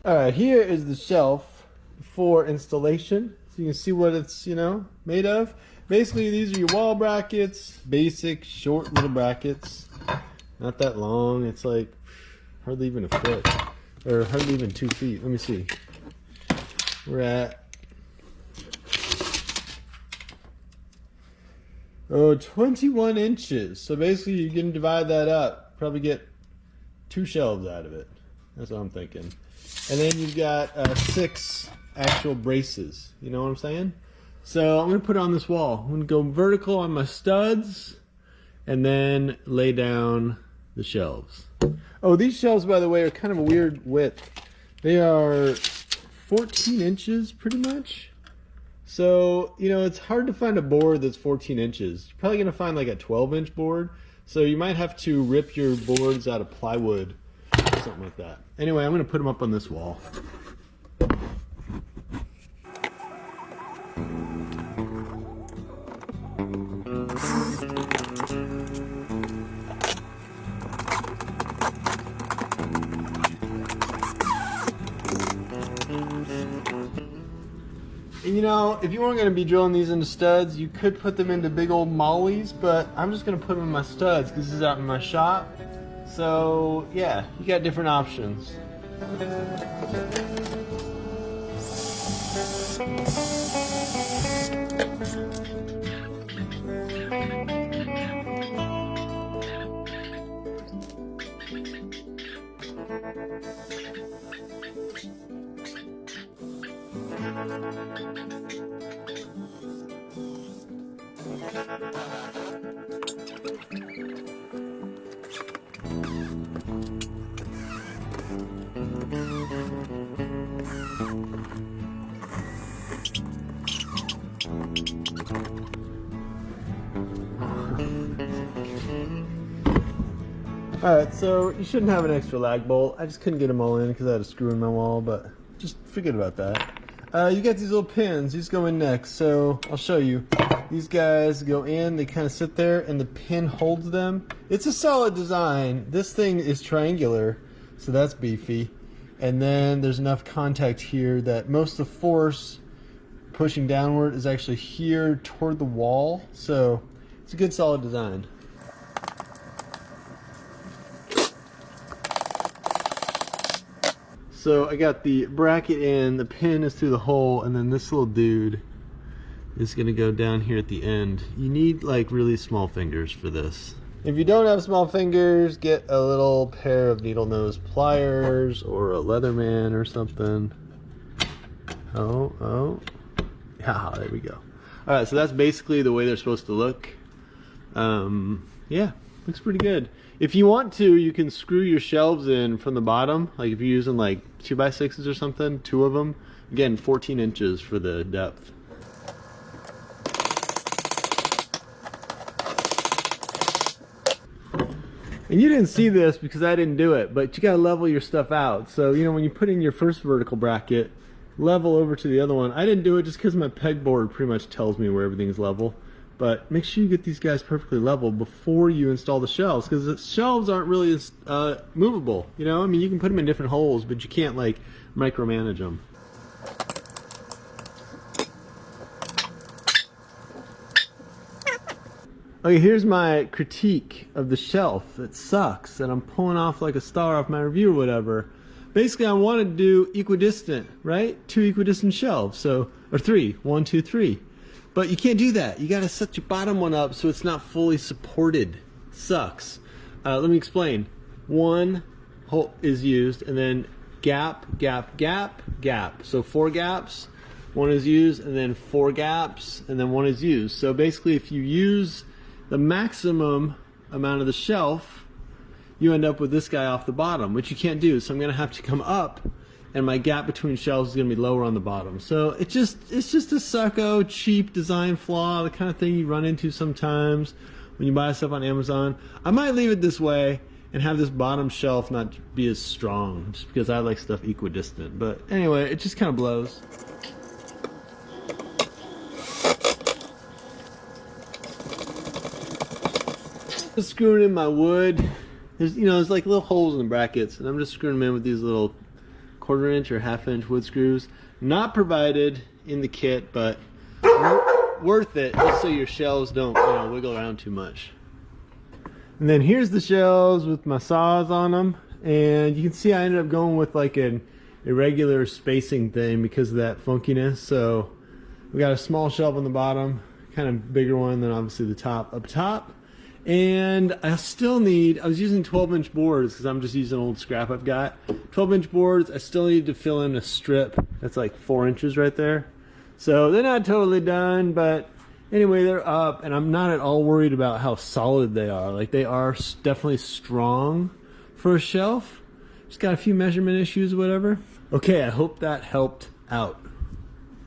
All right, here is the shelf for installation. So you can see what it's, made of. Basically, these are your wall brackets, basic short little brackets. Not that long. It's like hardly even a foot or hardly even 2 feet. Let me see. We're at 21 inches. So basically you can divide that up. Probably get 2 shelves out of it. That's what I'm thinking. And then you've got 6 actual braces. You know what I'm saying? So I'm going to put it on this wall. I'm going to go vertical on my studs and then lay down the shelves. Oh, these shelves, by the way, are kind of a weird width. They are 14 inches pretty much. So, it's hard to find a board that's 14 inches. You're probably going to find like a 12-inch board. So you might have to rip your boards out of plywood or something like that. Anyway, I'm going to put them up on this wall. And if you weren't going to be drilling these into studs, you could put them into big old mollies, but I'm just going to put them in my studs because this is out in my shop. So yeah, you got different options. Alright, so you shouldn't have an extra lag bolt. I just couldn't get them all in because I had a screw in my wall, but just forget about that. You got these little pins. These go in next, so I'll show you. These guys go in, they kind of sit there, and the pin holds them. It's a solid design. This thing is triangular, so that's beefy. And then there's enough contact here that most of the force pushing downward is actually here toward the wall, so it's a good solid design. So I got the bracket in, the pin is through the hole, and then this little dude is gonna go down here at the end. You need like really small fingers for this. If you don't have small fingers, get a little pair of needle nose pliers or a Leatherman or something. Oh. Yeah, there we go. All right, so that's basically the way they're supposed to look. Yeah, looks pretty good. If you want to, you can screw your shelves in from the bottom. Like if you're using like 2x6s or something, 2 of them. Again, 14 inches for the depth. And you didn't see this because I didn't do it, but you gotta level your stuff out. So, when you put in your first vertical bracket, level over to the other one. I didn't do it just because my pegboard pretty much tells me where everything's level. But make sure you get these guys perfectly level before you install the shelves, because the shelves aren't really as movable. You can put them in different holes, but you can't like micromanage them. Okay, here's my critique of the shelf. It sucks, and I'm pulling off like a star off my review or whatever. Basically, I want to do equidistant, right? 2 equidistant shelves, or 3, 1, 2, 3. But you can't do that. You gotta set your bottom one up so it's not fully supported. Sucks. Let me explain. 1 hole is used, and then gap, gap, gap, gap. So 4 gaps, 1 is used, and then 4 gaps, and then 1 is used. So basically, if you use the maximum amount of the shelf, you end up with this guy off the bottom, which you can't do. So I'm gonna have to come up, and my gap between shelves is going to be lower on the bottom. So it's just a sucko, cheap design flaw, the kind of thing you run into sometimes when you buy stuff on Amazon. I might leave it this way and have this bottom shelf not be as strong, just because I like stuff equidistant. But anyway, it just kind of blows. Just screwing in my wood. There's like little holes in the brackets, and I'm just screwing them in with these little 1/4" or 1/2" wood screws. Not provided in the kit, but worth it just so your shelves don't, you know, wiggle around too much. And then here's the shelves with my saws on them, and you can see I ended up going with like an irregular spacing thing because of that funkiness. So we got a small shelf on the bottom, kind of bigger one than obviously the top up top. And I still need, I was using 12" boards because I'm just using old scrap I've got. 12" boards, I still need to fill in a strip that's like 4 inches right there. So they're not totally done, but anyway, they're up, and I'm not at all worried about how solid they are. Like, they are definitely strong for a shelf. Just got a few measurement issues or whatever. Okay, I hope that helped out.